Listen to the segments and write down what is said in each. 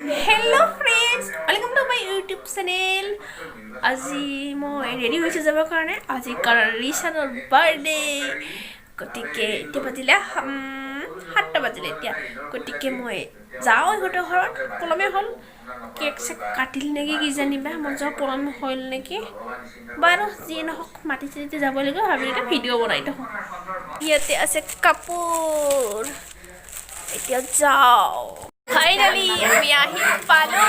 Hello friends, welcome to my YouTube channel. আজি মই ready হৈছো যাব কাৰণে আজি Rishanৰ বাৰ্থডে গটিকে এতিয়া বাজিলে 7টা বাজিলে এতিয়া গটিকে মই যাও ইহঁতৰ ঘৰত পলমে হ'ল কেক চেক কাটিল নেকি কি জানিবা মই যাও পলম হ'ল নেকি বাৰু যি নহওক মাতিছে যাব লাগিব ভাবি এটা ভিডিঅ' বনাই দিও ইয়াতে আছে কাপোৰ এতিয়া যাও Finally, we are here, Palo.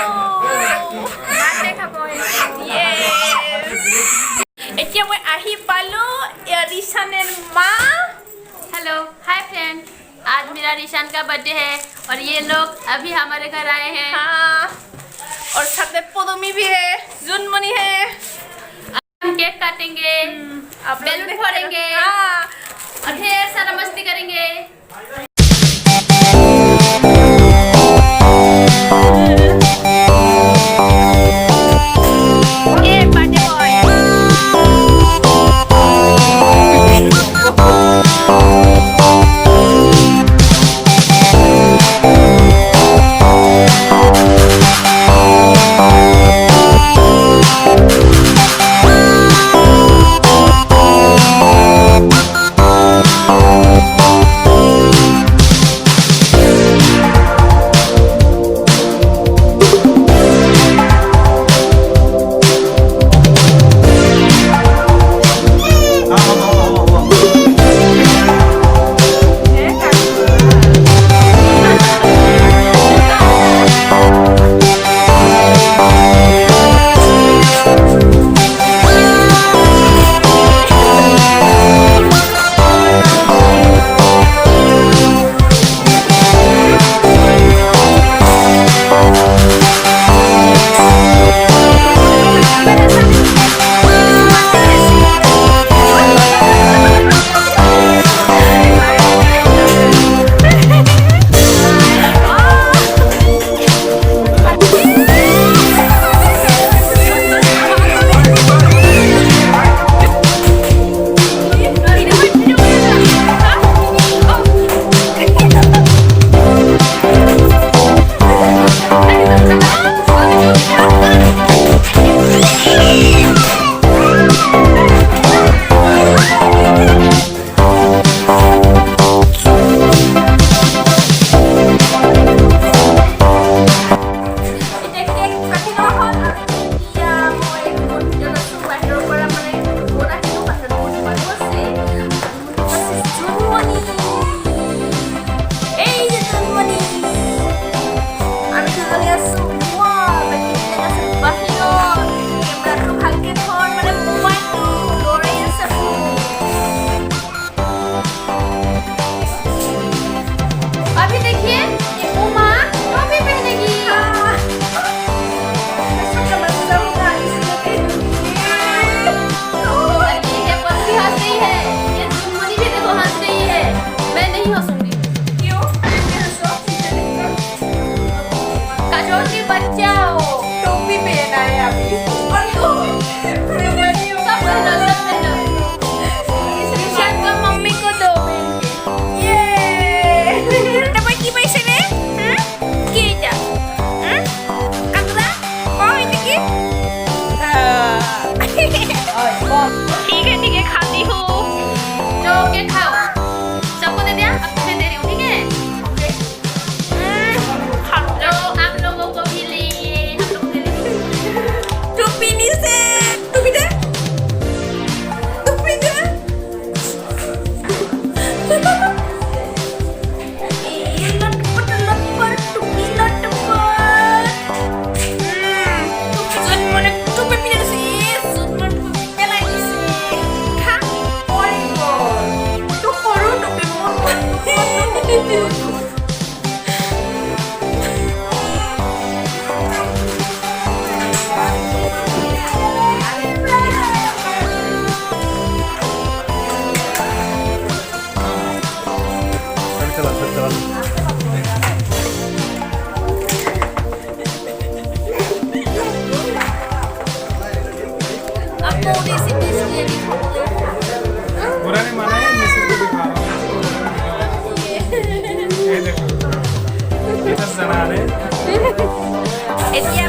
Yes. It's we are here, Palo. Rishan and Ma. Hello hi friend आज मेरा रिशान का बर्थडे है और ये लोग अभी हमारे घर आए हैं हाँ और साथ में पोदमी भी है जुनमनी है हम केक काटेंगे बैलून फोड़ेंगे और ढेर सारा मस्ती करेंगे এতিয়া